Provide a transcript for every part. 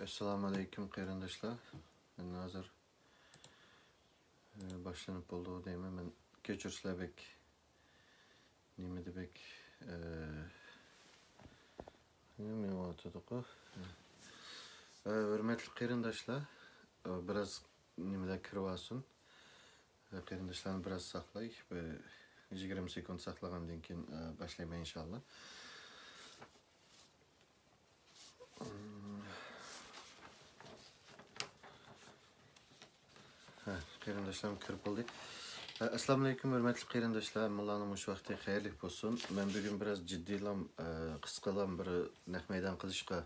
Assalamu alaikum qarindoshlar. Men hozir boshlanib bo'ldi deyman. Men kechirsizlar bek nima debek nima o'tadi-ku. Hurmatli qarindoshlar, biraz nimalar kirib olsin. Qarindoshlarni biraz saqlay. 20 sekund saqlagandan keyin boshlayman inshaalloh. Qarindoshlarım kirib bo'ldi. Assalomu alaykum hurmatli qarindoshlar. Mullaning shu vaqti xayrli bo'lsin. Men bugun biraz jiddiylam, qisqalam bir naq maydon qilishga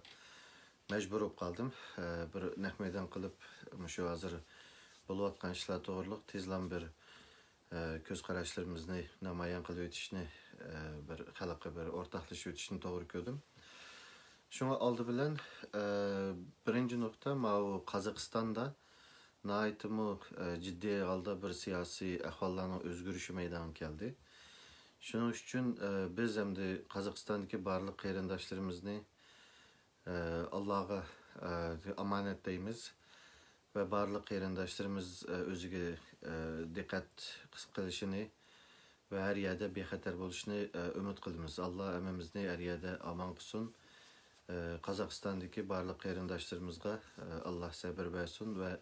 majbur bo'lib qoldim. Bir naq maydon qilib, shu hozir bo'layotgan ishlar to'g'riliq tezlam bir ko'z qarashlarimizni namoyon qilib o'tishni, bir xalqqa bir o'rtoqlashib o'tishni to'g'ri ko'rdim. Shunga oldi bilan birinchi nuqta Qozog'istonda Naytımı ciddi halde bir siyasi ahvallarının özgürüşü meydana geldi. Şunun için biz hem de Kazakistan'daki barlıq qarindaşlarımızı Allah'a amanetleyimiz ve barlıq qarindaşlarımız özüge dikkat qilishini ve her yerde bexatar bo'lishini ümit qilamiz. Allah emimizni her yerde aman qilsin. Kazakistan'daki barlıq qarindaşlarımızga Allah sabır versin ve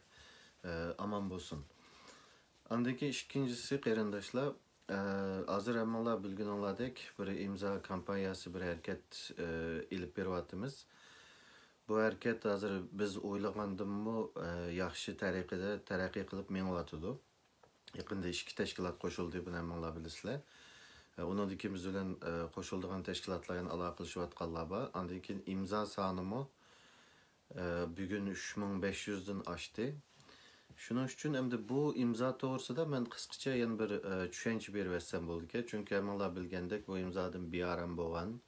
aman bo'lsin. Andaki ikincisi qarindoshlar, hazır emmalar bilgin oladek bir imza kampanyası bir hareket ilib beryapmiz. Bu hareket hazır biz o'ylagandimmi yaxshi tariqada taraqqiy qilib menyapti. Yaqinda ikki tashkilot qo'shildi, buni emmalar bilasizlar. Onun ikimiz bilan qo'shildigan tashkilotlarga aloqa qilishyotganlar bor. Andaki imza sonimi bugun 3500 dan oshdi. Şunun için hem de bu imza doğrusunda ben kısaca yani bir düşünce bir versem bulduk ya. Çünkü hemenler bilgendek bu imzadan bir aram boğan,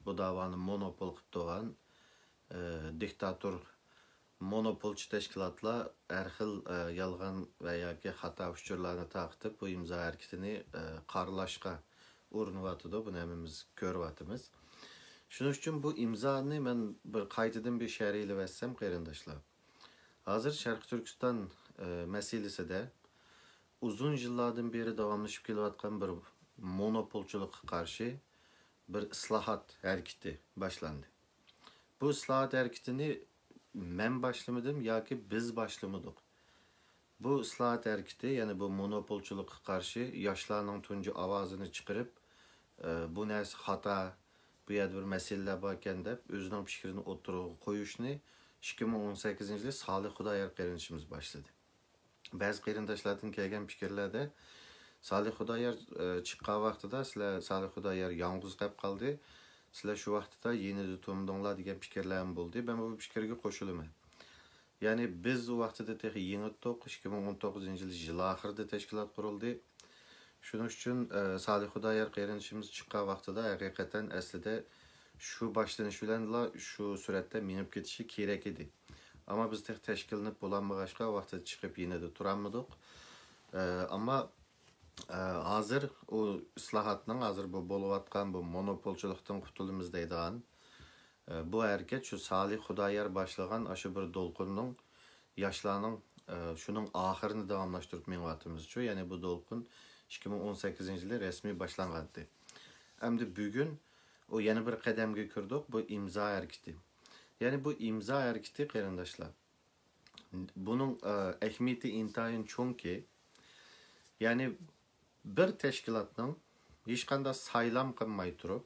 bu davanın monopol kıp doğan, diktatör monopolçu teşkilatla erhil yalgan veya ki hata uçurlarını taktıp bu imza hareketini karlaşka uğrunuvatıdı. Bunu hemimiz görüvatımız. Şunun için bu imzanı ben bir kaydedim bir şehriyle versem qarindoshlar. Hazır Şarkı Türkistan meselesi de uzun yıllardan beri davamlaşıp geliyorken bir monopolçuluk karşı bir ıslahat hareketi başlandı. Bu ıslahat hareketini ben başlamadım ya ki biz başlamadık. Bu ıslahat hareketi yani bu monopolçuluk karşı yaşlarının tuncu avazını çıkarıp bu nersi hata, bu yerde bir meseleler varken de özünün fikrini oturup koyuşunu 2018 yılda Salih Xudayar qarindoshimiz başladı. Bazı qarindoshlardan kelgan fikrlarda Salih Xudayar chiqqan vaqtida sizlar Salih Xudayar yalnız qolib qoldi. Sizlar shu vaqtda yenidi to'mdinglar degan fikrlar ham bo'ldi. Ben bu fikrga qo'shilaman. Yani biz o vaqtda texi yenitdik. 2019 yil oxirida tashkilot qurildi. Shuning uchun Salih Xudayar qarindoshimiz chiqqan vaqtida haqiqatan aslida şu başlanış bilenla şu surette minip ketişi kerak edi. Ama biz tek teşkilinip bulanmağaşqa vaqtda çıkıp yine de turanmadık. Ama hazır o islahatның hazır bu boluvatkan bu monopolçuluktan qutulumuz deydiğen bu hareket şu Salih Xudayar başlagan aşı bir dolqunun yaşlarının şunun ahırını davamlaştırıp menyapmiz. Yani bu dolqun 2018 yılda resmi başlanğandı. Hem de bugün o yeni bir kademge kurduk bu imza hareketi. Yani bu imza hareketi qarindoshlar. Bunun ehmiyeti intayin çoğun ki yani bir teşkilatның hiç qanday saylam qilmay turib,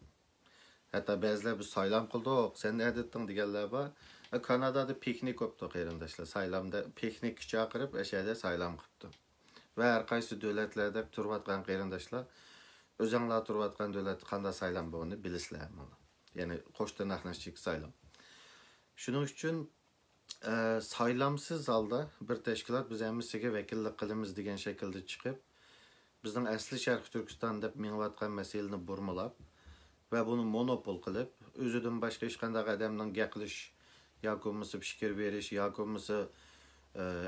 hatta bazılar bu saylam qildik, sen ne dedin deganlar bor. Kanadada piknik o'pdi qarindoshlar. Saylamda piknik chaqirib, o'sha saylam qildi. Va har qaysi davlatlarda turayotgan qarindoshlar o'zinglar turayotgan davlat qanday saylam bo'lganini bilasizlar mana. Yani qo'shdan aqnashchik saylam. Shuning uchun saylamsiz holda bir tashkilot biz ham sizga vakillik qilamiz degan shaklda chiqib, bizning asli Sharq Turkiston deb menyapotgan masalani burmalab va buni monopol qilib, o'zidan boshqa hech qanday odamning gapirish yoki bo'lmasa fikr berish yoki bo'lmasa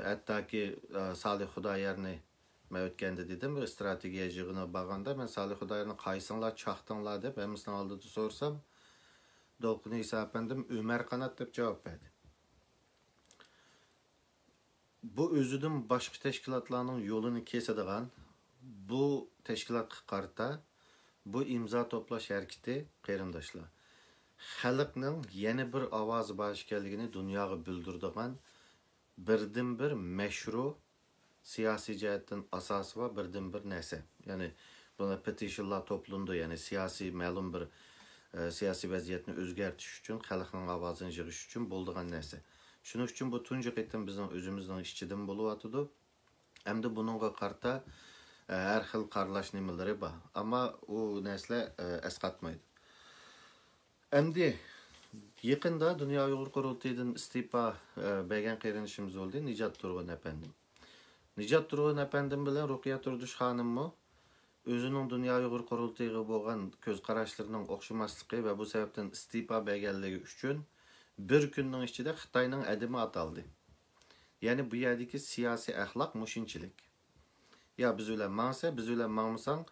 hattoki Salih Xudayarni ben o'tganda dedim bir strategiya yig'ini bag'anda men Salih Xudayarni qaysinglar chaqdinglar deb hammasini oldida so'rsam, Dolqun İsa efendim Ömer Kanat deb javob berdi. bu özüdün başka teşkilatlarının yolunu kesadigan, bu teşkilat qarta, bu imza toplaş hareketi qarindoshlar. Xalqning yana bir ovozi bor ekanligini dunyoga bildiradigan birdan bir mashru siyosiy jihatdan asosi va birdan bir narsa. Ya'ni buna petitionlar to'plandi, ya'ni siyosiy ma'lum bir siyosiy vaziyatni o'zgartirish uchun, xalqning ovozini yig'ish uchun bo'ladigan narsa. Shuning uchun bu tunji qitim bizning o'zimizning ichidan bo'lyotidi. Hamda buningga qarta har xil qaralash nimalari bor. Ammo u narsalar asqatmaydi. Endi yaqinda Dünya Uyghur Qurultayıdan istifa bergan qarinishimiz bo'ldi, Nijat Turg'un apandim. Nijat Turg'un apandim bilan Ruqiya Turdush xonimmi o'zining Dünya Uyghur Qurultayıga bo'lgan ko'z qarashlarining o'xshamasligi va bu sababdan istifa berganligi uchun bir kunning ichida Xitoyning adimi ataldi. Ya'ni bu yerdagi siyosiy axloq mushinchilik. Ya biz bilan mangsa, biz bilan mangmasang,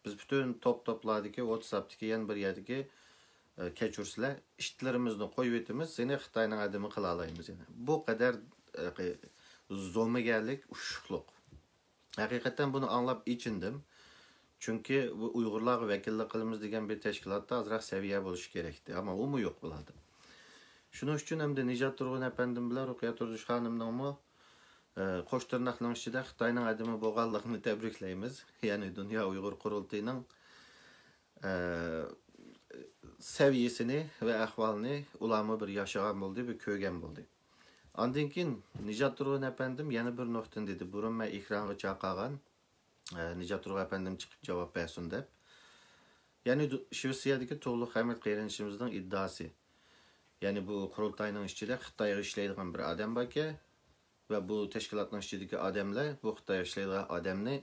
biz butun toplardagi WhatsApp'dagi yana bir yerdagi kechursizlar, ishlarimizni qo'yib etamiz, seni Xitoyning adimi qila olamiz yana. Bu qadar zo'migarlik, ushuqliq. Haqiqatan buni anglab ichindim. Chunki bu Uyg'urlarga vakillik qilamiz degan bir tashkilotda azroq saviya bo'lishi kerakdi, ammo u mu yo'q bo'ladi. Shuning uchun hamda Nijat Turg'un apandim bilan Ruqiya Turdush xonimning qo'sh tirnoqning ichida Xitoyning adimi bo'lganligini tabriklaymiz. Ya'ni Dünya Uyg'ur Qurultayining seviyesini ve ahvalini ulamı bir yaşayan oldu, bir köygen oldu. Ondan keyin Nijat Turg'un apandim yana bir nuqtani dedi. Burun men ekranga chaqirgan Nijat Turg'un apandim chiqib javob bersin deb. Ya'ni Shvetsiyadagi to'g'liq Hamid qayrinishimizning iddaosi. Ya'ni bu qurultayning ichida Xitoyga ishlaydigan bir odam borki va bu tashkilotning ichidagi odamlar bu Xitoyga ishlaydigan odamni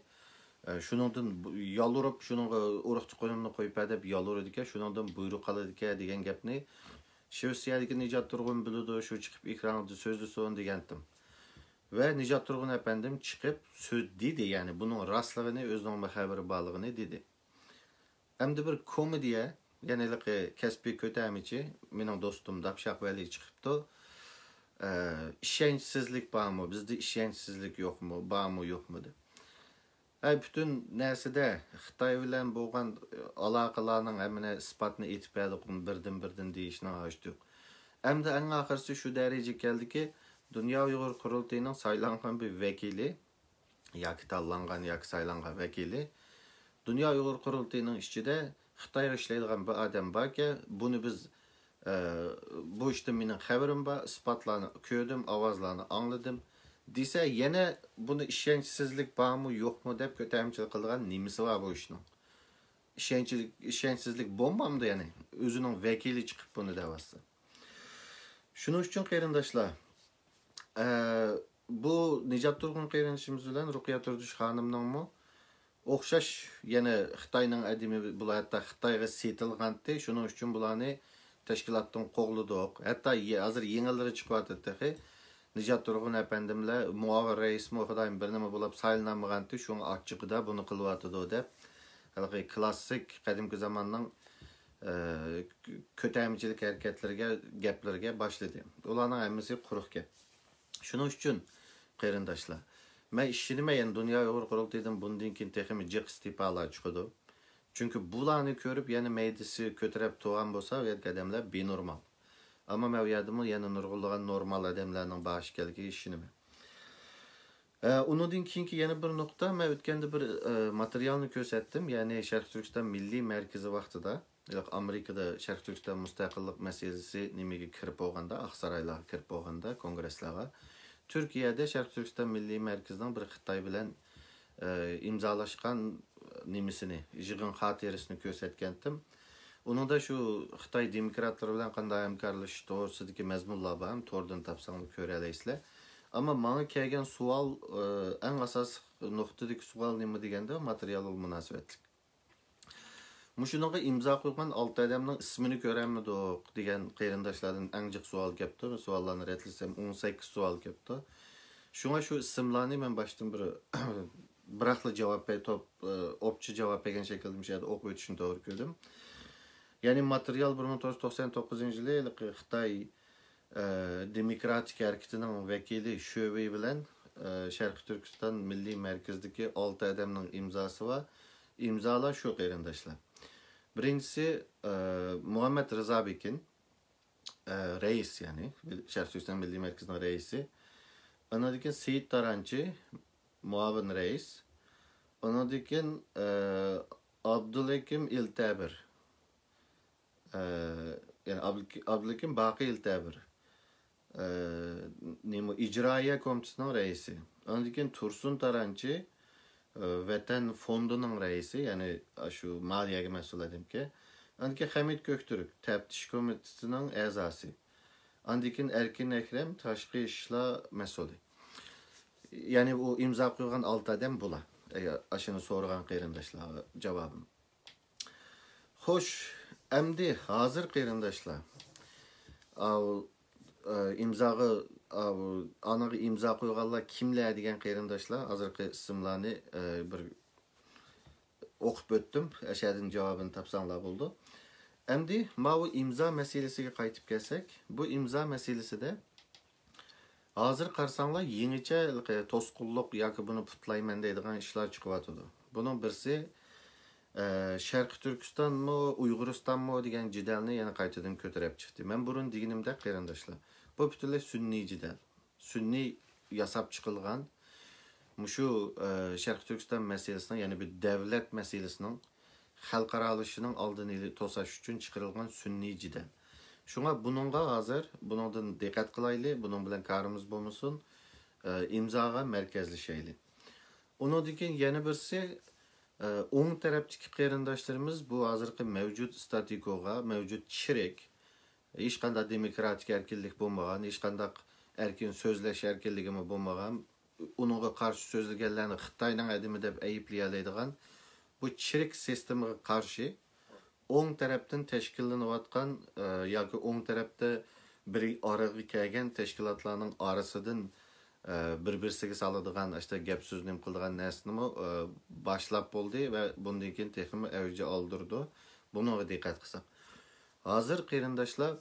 shuningdan yolurib, shuningga urug'chi qo'ynimni qo'yib deb yolurdi ekan, shuningdan buyruq oladi ekan degan gapni Shvetsiyadagi Nijat Turg'un biladi, shu chiqib ekranda so'zli so'n degandim. Va Nijat Turg'un apandim chiqib so'z dedi, ya'ni buning rostligini, o'zining xabari borligini dedi. Hamda bir komediya, ya'ni kasbiy ko'tamichi, mening do'stim Dabshaq Vali chiqibdi. İşençsizlik bormi? Bizda ishonchsizlik yo'qmi, bormi, yo'qmi deb. Bütün nərsədə Xitay bilan bo'lgan aloqalarning hamini isbotni etib berdiqmi birdan deyishni açdıq. Hamda eng oxirisi shu darajaga keldiki, Dünya Uyg'ur Qurultayining saylangan bir vakili yoki tanlangan yoki saylangan vakili Dünya Uyg'ur Qurultayining ichida Xitoyga ishlaydigan bir odam borki, buni biz bu ishda mening xabarim bor, isbotlarni ko'rdim, ovozlarni angladim. Dese yine bunu ishonchsizlik bormi yo'qmi deb ko'tarimchilik qilgan nimasi bor bu ishning. Ishonchsizlik bo'lmamdi, ya'ni o'zining vakili chiqib buni deyapti. Shuning uchun qarindoshlar, bu Nijat Turg'un qayrinishimiz bilan Ruqiya Turdush xonimningmi o'xshash yana Xitoyning adimi bular hatto Xitoyga setilgandi. Shuning uchun bularni tashkilotdan qo'g'lidiq. Hatto hozir yengillari chiqyapti. Nijat Turg'un apandimlar muavir rais muhdaim bir nima bo'lib saylanmaganti, shunga ochiqida buni qilyotdi deb. Hali klassik qadimgi zamonning ko'tarimchilik harakatlariga, gaplarga boshladi. Ularning hammasi quruq gap. Shuning uchun qarindoshlar, men ishonimagan Dünya Uyg'ur Qurultayidan bundan keyin texmi jiq istifalar chiqadi. Chunki bularni ko'rib, yana maydisi ko'tarib turgan bo'lsa, u odamlar benormal. Ama men uyadımı yana nurg'ulg'an normal odamlarning bosh kelgi ishini. Undan keyingi yana bir nuqta, men o'tganda bir materialni ko'rsatdim, ya'ni Sharq Turkiston Milliy Markazi vaqtida, Amerikada Sharq Turkiston mustaqillik masalasi nimaga kirib bo'lganda, Aqsaroylarga kirib bo'lganda, kongresslarga, Turkiyada Sharq Turkiston Milliy Markazining bir Xitoy bilan imzolashgan nimasini, yig'in xotirasini ko'rsatgandim. Onun da şu Xitay demokratları bilan qanday hamkorlashish to'g'risidagi mazmunlar bor, to'rdan topsangiz ko'ralaysizlar. Ammo menga kelgan savol, eng asosiy nuqtadagi savol nima deganda material munosabatlik. Mushunaqa imzo qo'ygan 6 odamning ismini ko'ramidik degan qarindoshlardan eng jiq savol kelibdi. Savollarni retlasam 18 savol kelibdi. Shunga shu ismlarni men boshdan bir biraqli javob berib, opchi javob bergan shaklda mishada o'qib o'tishni to'g'ri ko'rdim. Yani material 1999 yılı Xitay Demokratik Hareketi'nin vekili Şöbey bilen Şərqi Türkistan Milli Mərkəzdəki 6 adamның imzası var. İmzalar şu qarindaşlar. Birincisi Muhammed Rıza Bekin, reis yani. Şərqi Türkistan Milli Mərkəzinin reisi. Ondan Seyit Tarancı, muavin reis. Ondan Abdülhakim İltabir. Yani Abdülhakim Baki İltabir. İcraiye Komitesi'nin reisi. Ondan Tursun Tarancı, Vatan Fondu'nun reisi. Yani şu maliyeye mesul edim ki. Ondan Hamid Göktürk, Teftiş Komitesi'nin ezası. Ondan Erkin Ekrem, Taşkı İşler mesulü. Yani o imza koygan 6 adam bula. Aşını sorgan qeyrindaşlar cevabım. Hoş, emdi hazır qeyrindaşlar. İmzağı anağı imza koyganlar kimler degan qeyrindaşlar hazırki isimlerini bir okup öttüm. Eşedin cevabını tapsanlar buldu. Emdi bu imza meselesiga qaytib kelsak, bu imza meselesi de hazır qarsanlar yeniçe tosqulluq yoki buni putlayman deydigan ishlar chiqyapti. Bunun birisi Şərqi Türkistanmı, Uyg'uristonmi degan jidalni yana qaytadan ko'tarib chiqdi. Men burun deganimda qarindoshlar, bu butunlay sunniy jidal. Sunniy yasab chiqilgan mushu Şərqi Türkistan meselesinin, yani bir devlet meselesinin xalqaralashishning oldini to'sash uchun chiqarilgan sunniy jidal. Şuna bununla hazır, bunundan dikkat kılaylı, bunun bilen karımız bulunsun, imzaga merkezleşeyli. Onu dikin yeni birisi, on taraftaki qeyrindaşlarımız bu hazırki mevcut statikoga, mevcut çirek, hiç kanda demokratik erkinlik bulmagan, hiç kanda erkin sözleş erkinligimi bulmagan, onunla karşı sözlegenlerini Xitay'nın edimi de eyipleyelaydigan, bu çirek sisteme karşı, on taraftan teşkillanayotgan yoki on tarafta bir araya kelgan teşkilatlarning orasidan bir-birsiga soladigan işte gap so'zni qiladigan narsani boshlab bo'ldi va bundan keyin texmi avji oldirdi. Buniga diqqat qilsak. Hozir qarindoshlar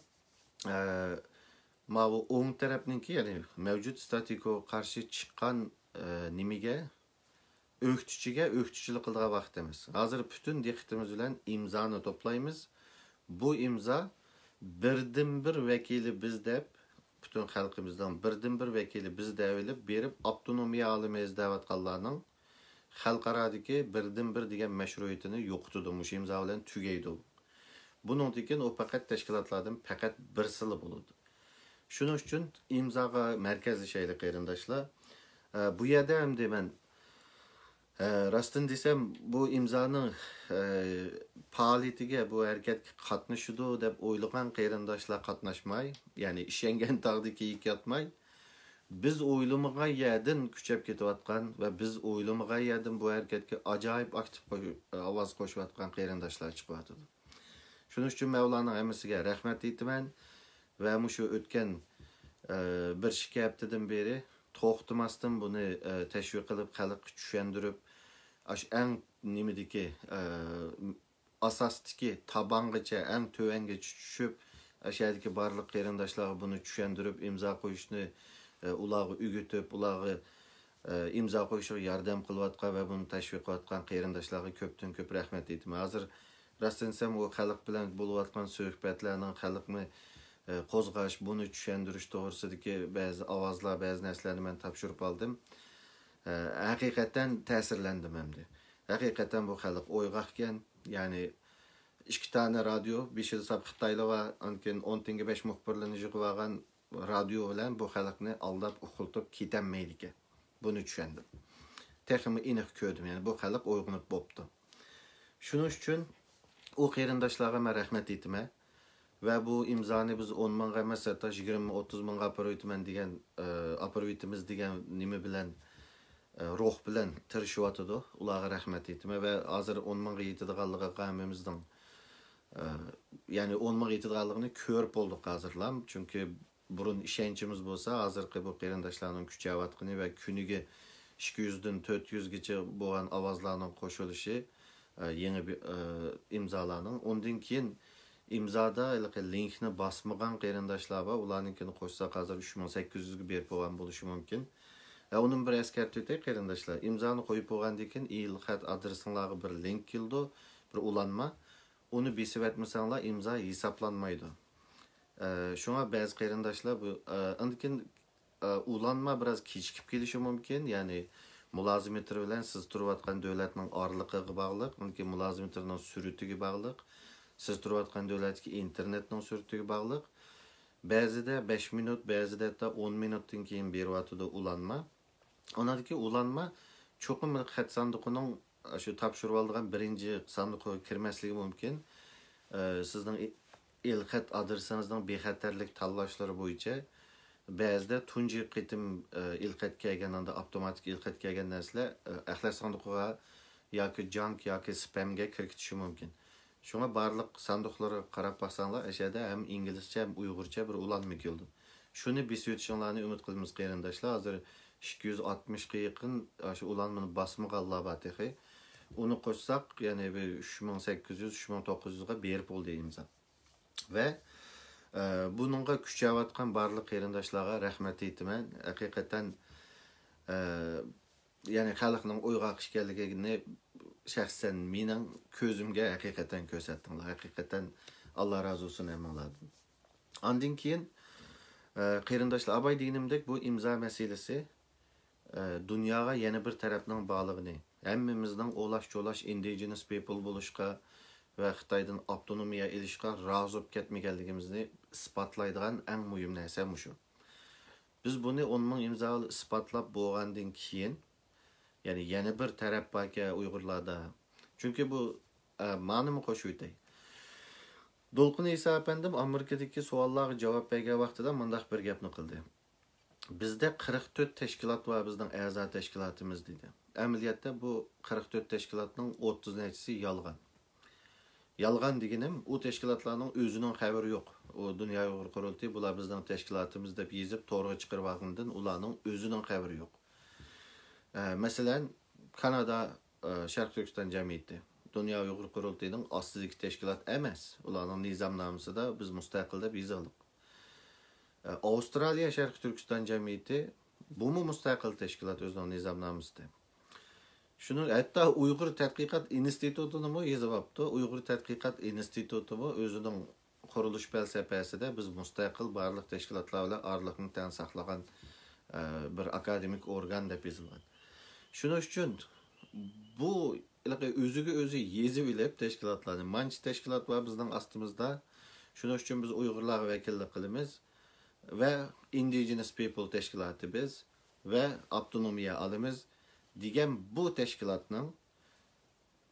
bu o'ng tarafninki, ya'ni mavjud statiko qarshi chiqqan nimaga öktüçülük qildigan vaqt emas. Hozir bütün diqqatimiz bilan imzoni to'playmiz. Bu imza birdan bir vakili biz deb, bütün xalqimizdan birdan bir vakili biz deb berib, avtonomiya olamiz deyotganlarning xalqaradagi birdan bir degan mashruiyatini yo'qotdi. Mush imzo bilan tugaydi. Bundan keyin o faqat tashkilotlardan faqat birsili bo'ladi. Shuning uchun imzoga markazlashaylik qarindoshlar. Bu yerda ham men rastın desem bu imzanın faaliyetiga bu hareket qatnashudu deb o'ylagan qeyrindoshlar qatnashmay, ya'ni ishongan taqdiki yatmay, biz o'ylamagan yerdan kuchab ketayotgan va biz o'ylamagan yerdan bu hareketga ajoyib aktiv ovoz qo'shayotgan qeyrindoshlar chiqyapti. Shuning uchun Mavloning hammasiga rahmat aytaman va shu o'tgan bir ikki haftadan beri to'xtamasdan buni tashviq qilib, xalqqa tushuntirib, eng nimidagi asosdagi tabangacha eng tövanga tushib, ashadagi barliq qarindoshlarga buni tushuntirib, imzo qo'yishni ularga o'rgatib, ularga imzo qo'yishga yordam qilayotgan va buni tashviq qilayotgan qarindoshlarga ko'pdan ko'p rahmat aytaman. Hozir rastlansam u xalq bilan bo'layotgan suhbatlarning xalqni qo'zg'ash, buni tushuntirish to'g'risidagi ba'zi ovozlar, ba'zi narsalarni men topshirib oldim. Haqiqatan ta'sirlandim hamda. Haqiqatan bu xalq o'yg'aqkan, ya'ni 2 tane radyo, 5 hesab Xitoylar va ankin 10-5 muxbirlarni yig'ib radyo bilan bu xalqni aldab uqultib ketanmaydi ekan. Buni tushundim. Texmi aniq ko'rdim, ya'ni bu xalq uyg'onib bo'pti. Shuning uchun o qarindoshlarga men rahmat aytaman. Ve bu imzani biz 10 mingga emas, hatto 20-30 mingga aparayotman degan aparayotimiz degan nima bilan ruh bilan tirishyotdi. Ularga rahmat aytaman va hozir 10 mingga yetadiganligi qavmimizning ya'ni 10 mingga yetadiganligini ko'rib bo'ldik hozirlam. Chunki burun ishonchimiz bo'lsa, hozirgi bu qarindoshlarning kuchayotgani va kuniga 200 dan 400 gacha bo'lgan ovozlarning qo'shilishi yeni bir imzolarning ondan keyin imzada linkni basmagan qarindoshlar var. Ularninkini qo'shsak hozir 3800 ga berib bo'lgan bo'lishi mumkin. Onun bir eskertüte qarindaşlar. İmzanı qoyup bolgandan keyin il-xat adresingizga bir link keldi, bir ulanma. Onu besib etmesanglar imza hesaplanmaydı. Şuna bazı qarindaşlar bu andikin ulanma biraz kechikib kelishi mumkin. Ya'ni mulozimatlar bilan siz turayotgan davlatning oraliqiga bog'liq, andikin mulozimatlarning suratiga bog'liq, siz turayotgan davlatdagi internetning suratiga bog'liq. Ba'zida 5 minut, ba'zida 10 minutdan keyin beryotidi ulanma. Onadaki ulanma cho'qim xat sandiqining shu topshirib olgan birinchi sandiqqa kirmasligi mumkin. Sizning el-xat adresingizning bexatarlik tanlashlari bo'yicha ba'zida tunji qitim el-xat kelganda avtomatik el-xat kelgan narsalar axlat sandiqiga yoki junk yoki spamga kiritilishi mumkin. Shunga barliq sandiqlarga qarab baksanglar, ashada ham inglizcha ham uyg'urcha bir ulanma keldi. Shuni besib o'tishinglarni umid qilamiz qarindoshlar. Hozir 260 ga yaqin shu ulanmani basmaganlar bor texi. Uni qo'shsak, ya'ni 3800-3900 ga berib bo'ldi imzo. Va buningga kuchayotgan barliq qarindoshlarga rahmat aytaman. Haqiqatan ya'ni xalqning uyg'oq ekanligini shaxsan mening ko'zimga haqiqatan ko'rsatdinglar. Haqiqatan Alloh razı olsun hammalardan. Ondan keyin qarindoshlar, abay deganimdek bu imzo masalasi dunyoga yana bir tarafning bog'lig'ini, hammamizning o'lash-cho'lash indigenous people bo'lishga va Xitoydan avtonomiya olishga rozi bo'lib ketmaganligimizni isbotlaydigan eng muhim narsa shu. Biz buni 10 ming imzo isbotlab bo'lgandan keyin, ya'ni yana bir taraf borki Uyg'urlarda. Chunki bu ma'nimi qo'shib o'tay. Dolqin İsa efendim Amerikadagi savollarga javob bergan vaqtida mundaq bir gapni qildi. Bizde 44 teşkilat var bizden a'zo teşkilatımız dedi. Ameliyatda bu 44 teşkilatның 30 neçisi yalgan. Yalgan degenim o teşkilatlarning özünün xəbəri yo'q. O Dünya Uyğur Qurultayı bular bizden teşkilatımız deb yezib to'g'ri chiqarib olgandan ularning özünün xəbəri yo'q. Mesela Kanada Şərq Türkistan Cəmiyyəti Dünya Uyğur Qurultayının astidagi teşkilat emas. Ularning nizamnamasida biz mustaqil deb yozildik. Avustraliya Şərq Türkistan Cəmiyyəti bu mu mustaqil teşkilat özünün nizamnamasida. Şunu hatta Uyghur Tədqiqat İnstitutunu mu yazıbdı. Uyghur Tədqiqat İnstitutu mu özünün quruluş fəlsəfəsində biz mustaqil barlıq teşkilatlarla aralığını tən saxlagan bir akademik organ deb yazılgan. Şunun üçün bu özüge özü yezib bilib teşkilatlarını, manç teşkilat var bizden astımızda. Şunun üçün biz Uyghurlarga vəkillik qilamiz ve Indigenous People teşkilatı biz ve avtonomiya alımız degan bu teşkilatning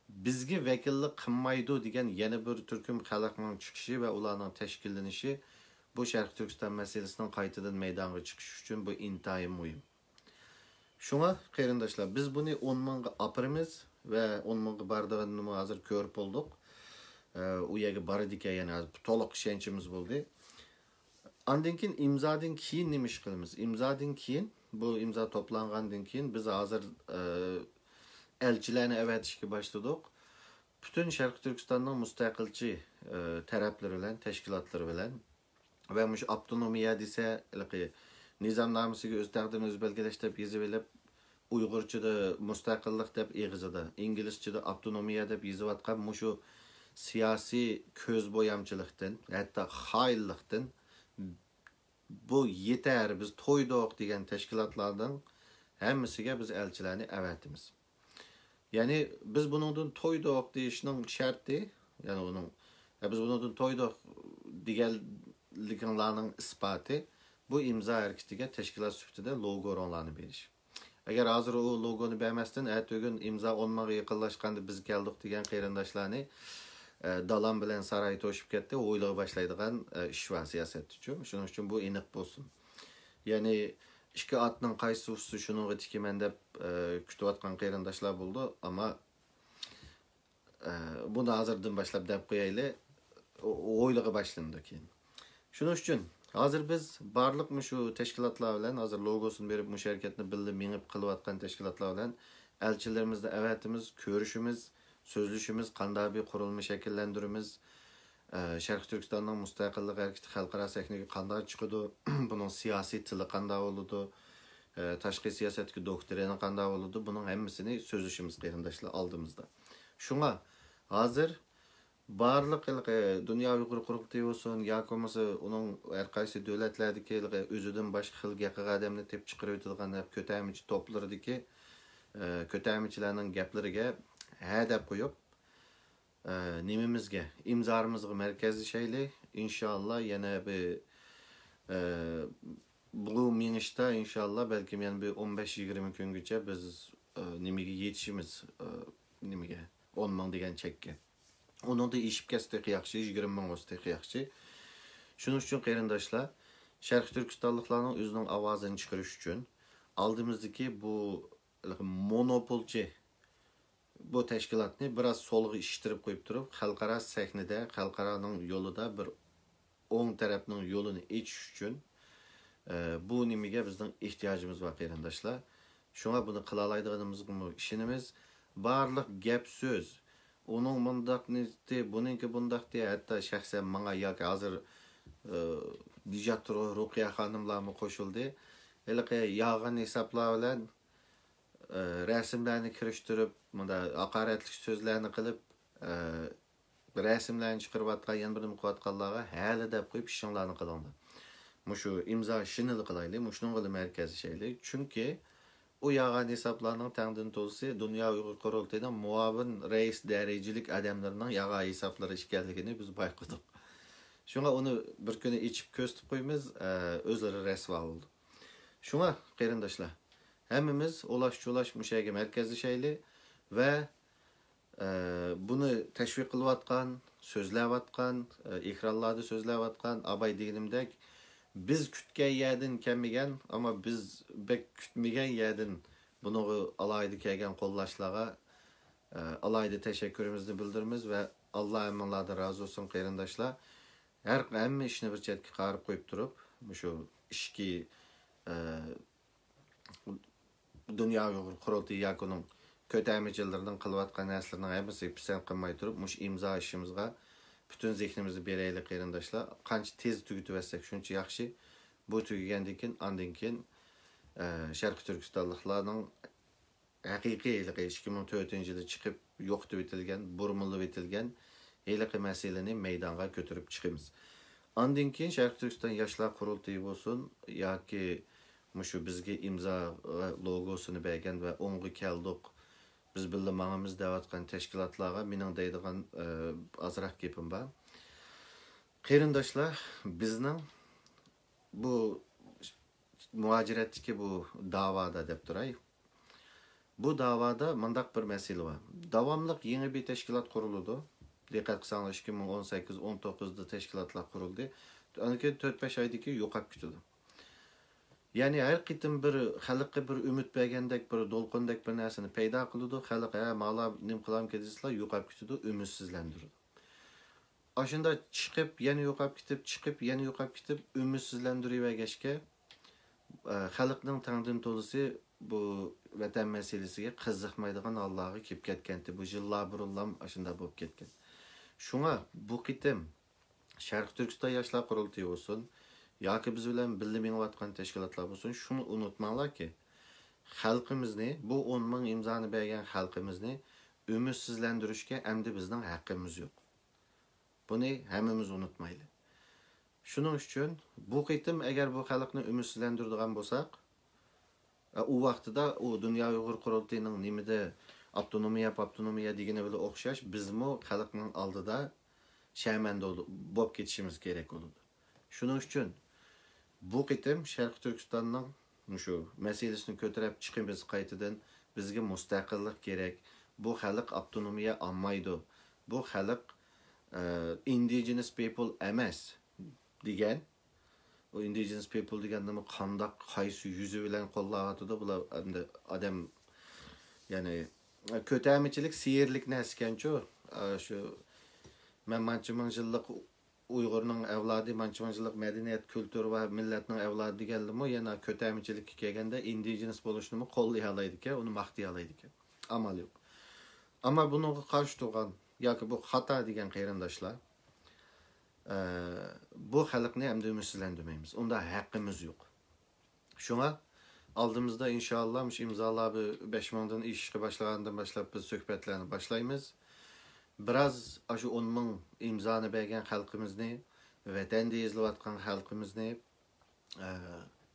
bizga vakillik qilmaydi degan yana bir turkum xalqning chiqishi va ularning tashkillanishi bu Sharq Turkiston masalasining qaytadan maydonga chiqishi uchun bu intayin muhim. Shunga qarindoshlar, biz buni 10 mingga apirimiz va 10 mingga borganini hozir ko'rib bo'ldik. U yerga bordik yana to'liq ishonchimiz bo'ldi. Ondan keyin imzodan keyin nima ish qilamiz? Imzodan keyin bu imzo to'plangandan keyin biz hozir elchilarni avatishga boshladik. Bütün Sharq Turkistonning mustaqilchi taraflari bilan, tashkilotlari bilan va mush avtonomiya desa, nizomnomasiga o'z taqdirini o'z belgilash deb yozib olib, Uyg'urchada mustaqillik deb eg'izida, inglizchada avtonomiya deb yozayotgan mushu siyosiy ko'zbo'yamchilikdan, hatto xoinlikdan bu yeter biz to'ydoq degan tashkilotlardan hammasiga biz elchilarni avatimiz. Yani biz bunundan to'ydoq deyishning sharti, yani onun biz bunundan to'ydoq deganliklarning isboti bu imzo harakatiga tashkilot sifatida logolarni berish. Agar hozir o logoni bermasdan ertaga imzo 10 mingga yaqinlashganda biz keldik degan qarindoshlarni dalam bilan saray to'shib ketdi, o'ylay boshlaydigan ish va siyosat uchun. Shuning uchun bu aniq bo'lsin. Ya'ni ikki atning qaysisi shuningga tikiman deb kutayotgan qarindoshlar bo'ldi, ammo buni hozirdan boshlab deb qo'yaylik, o'ylaga boshlandi keyin. Shuning uchun hozir biz barliq shu tashkilotlar bilan hozir logosini berib musharakatni bildi mengib qilayotgan tashkilotlar bilan elchilarimizni avatimiz, ko'rishimiz, sözleşimiz, qanday bir qurilma shakllantirimiz, Sharq Turkistonning mustaqillik harakati xalqaro sahnaga qanday chiqadi, buning siyosiy tili qanday bo'ladi, tashqi siyosatdagi doktrina qanday bo'ladi, buning hammasini so'zlashimiz qarindoshlar oldimizda. Shunga hozir barliq dunyo Uyg'ur qurultiyi bo'lsin yoki bo'lmasa uning har qaysi davlatlardagi o'zidan boshqa xil gaqiga odamni tep chiqarib o'tilgan ko'tarmichi to'plaridagi ko'tarmichilarning gaplariga ha deb qo'yib nimamizga imzorimizga markazlashaylik. Inshaalloh yana bir bu minishda inshaalloh balkim yana bir 15-20 kungacha biz nimaga yetishimiz, nimaga 10 ming degan chekka. Onun da işip kestik yaxşı, 20 ming olsak yaxşı. Şunun üçün qarindoshlar, Sharq Turkistonliklarning o'zining ovozini chiqarish uchun oldimizdagi bu monopolchi bu tashkilotni biroz solg'i ishtirib qo'yib turib, xalqaro sahnada, xalqaroning yo'lida bir o'ng tarafning yo'lini echish uchun bu nimaga bizning ehtiyojimiz bor qarindoshlar. Shunga buni qila oladiganimizga ishonamiz. Barliq gap so'z onun mundaq nesti, bununki bundaq diye hatta şahsen bana yoki hazır Dijatro Ruqiya xonimlarmi qo'shildi. Hele yağan hesaplar bilan rasmlarni kirishtirib, bunda haqoratli so'zlarni qilib, rasmlarni chiqarib atgan yana birini qo'yatganlarga hali deb qo'yib ishinglarni qilinglar. Mushu imzo ishini qilaylik, mushning qilib markaziy shaylik. Chunki o yağan hesaplarının təqdim tolisi Dünya Uyğur Qurultayının muavin reis dərəcəlik adamlarının yağa hesapları işgəlligini biz bayqıdıq. Şuna onu bir günü içip köstüb qoyumuz, özləri rəsva oldu. Şuna qarindoshlar, həmmimiz ulaş müşəyə mərkəzli şeyli və bunu təşviq qılıb atqan, sözləb atqan, ekranlarda sözləb atqan abay deginimdək biz kütken yerden kemigen ama biz bek kütmegen yerden bunu alaydı kegen kollaşlağa alaydı teşekkürümüzü bildirimiz ve Allah emanlardan razı olsun qarindoshlar. Her hamma ishni bir chetga qarib qo'yib turib, shu ishki Dünya Uyg'ur Qurultiyi yakuning ko'tarmichilarining qilayotgan narsalarning hammasiga pisand qilmay turib, mush imzo ishimizga bütün zihnimizni beraylik qarindoshlar. Qancha tez tugutib etsak shuncha yaxshi. Bu tugagandan keyin ondan keyin Sharq Turkistonliklarning haqiqiy 2004-yilda chiqib yo'qitib etilgan, burmilib etilgan heliqi masalani maydonga ko'tarib chiqamiz. Ondan keyin Sharq Turkiston yoshlar qurultiyi bo'lsin yoki mushu bizga imzo logosini bergan va o'nga keldik. Biz bilmamiz davatgan teşkilatlarga mening deydigan azroq gapim bor. Qarindoshlar, bizning bu muajiratdagi bu da'voda deb turay. Bu da'voda mundaq bir masala bor. Davomli yangi bir tashkilot qurildi. Diqqat qilsangiz 2018-19da tashkilotlar qurildi. Anki 4-5 oydagi yo'qolib ketdi. Yani her qitim bir xalqqa bir ümit bergandek bir dolqindek bir narsani paydo qiladi, xalq ma'la nim qilam kedisizlar yo'qolib ketadi, ümidsizlantiradi. Aşında chiqib, yana yo'qolib ketib, chiqib, yana yo'qolib ketib, ümidsizlantirib xalqning taqdim to'lisi bu vatan masalasiga qiziqmaydigan Allohga kelib ketgandi. Bu yillar burunlam aşında bo'lib ketgan. Shunga bu qitim Sharq Turkiston yoshlar qurultiyi bo'lsin, yoki biz bilan birga mengayotgan tashkilotlar bo'lsin, shuni unutmanglar ki xalqimizni, bu 10 ming imzoni bergan xalqimizni ümidsizlantirishga endi bizning haqqimiz yo'q. Buni hammamiz unutmaylik. Shuning uchun bu qitim agar bu xalqni ümidsizlantiradigan bo'lsak, u vaqtida u Dunyo Uyg'ur Qurultiyining nimada avtonomiya degani bilan o'xshash bizmi xalqning oldida sharmanda bo'lib ketishimiz kerak bo'ladi. Shuning uchun bu qitim Sharq Turkistonning shu masalasini ko'tarib chiqimiz qaytadan bizga mustaqillik kerak. Bu xalq avtonomiya olmaydi. Bu xalq indigenous people emas degan. O indigenous people deganni qandaq qaysi yuzi bilan qo'llayotdi bular endi odam yani ko'tarmichilik siyirlik narsakanchu shu men mancha yillik Uyg'urning avlodi, mancha yillik madaniyat, kultur va millatning avlodi deganlimi yana ko'tarmichilikka kelganda indigenous bo'lishni qo'llay oladi ekan, uni maqtay oladi ekan. Amal yo'q. Ammo bunga qarshi turgan yoki bu xato degan qarindoshlar bu xalqni ham ümidsizlantirmaymiz. Unda haqqimiz yo'q. Shunga Aldığımızda inşallah imzalar 5 mingdan işe başlagandan başlap biz söhbetlerini başlaymiz. Biraz aşı 10 ming imzanı bergen halkımızı, vatanda izleyotgan halkımızı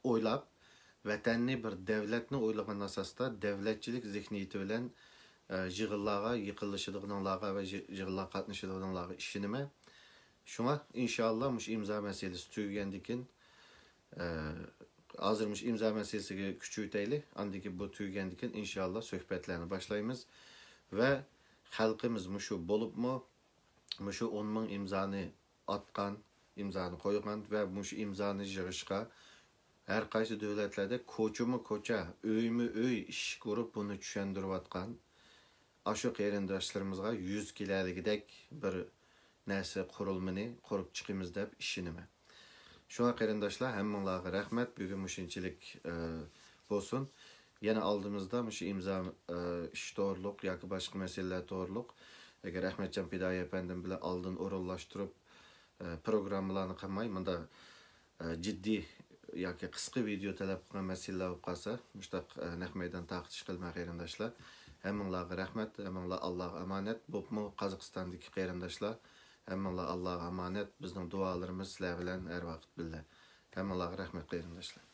oylab, vatanni bir devletni oylagan asasda devletçilik zihniyeti bilen yığınlarga, yıkılışıdığınlarga ve yığınlar katnaşıdığınlarga işinime. Şuna inşallah imza meselesi tüygendikin hazırmış imza meselesiga küçülteyli. Andaki bu tüygendikin inşallah söhbetlerini başlayımız ve halkımız muşu bolup mu muşu 10 ming imzanı atkan, imzanı koygan ve muşu imzanı yığışqa her qaysı devletlerde koçumu koça, öymü öy iş kurup bunu düşendirip atkan aşı qeyrindaşlarımızga 100 kilaligidek bir narsa qurulmini qurup chiqimiz deb ishonima. Şuna qarindoshlar, hammanglarga rahmat. Bugun mushunchalik bo'lsin. Yana oldimizda mush imzo ish to'g'riliq yoki boshqa masalalar to'g'riliq agar Rahmatjon Fidoyi apandim bilan oldin o'rinlashtirib programmalarni qilmay, bunda jiddiy yoki qisqa video talab qilgan masalalar bo'lib qolsa, mushtaq naq maydon taqtish qilmay qarindoshlar. Hammanglarga rahmat, hammanglar Allohga omonat. Bo'pmi Qozog'istondagi qarindoshlar, hammanglar Allohga omonat. Bizning duolarimiz sizlar bilan har vaqt birga. Hammanglarga rahmat qarindoshlar.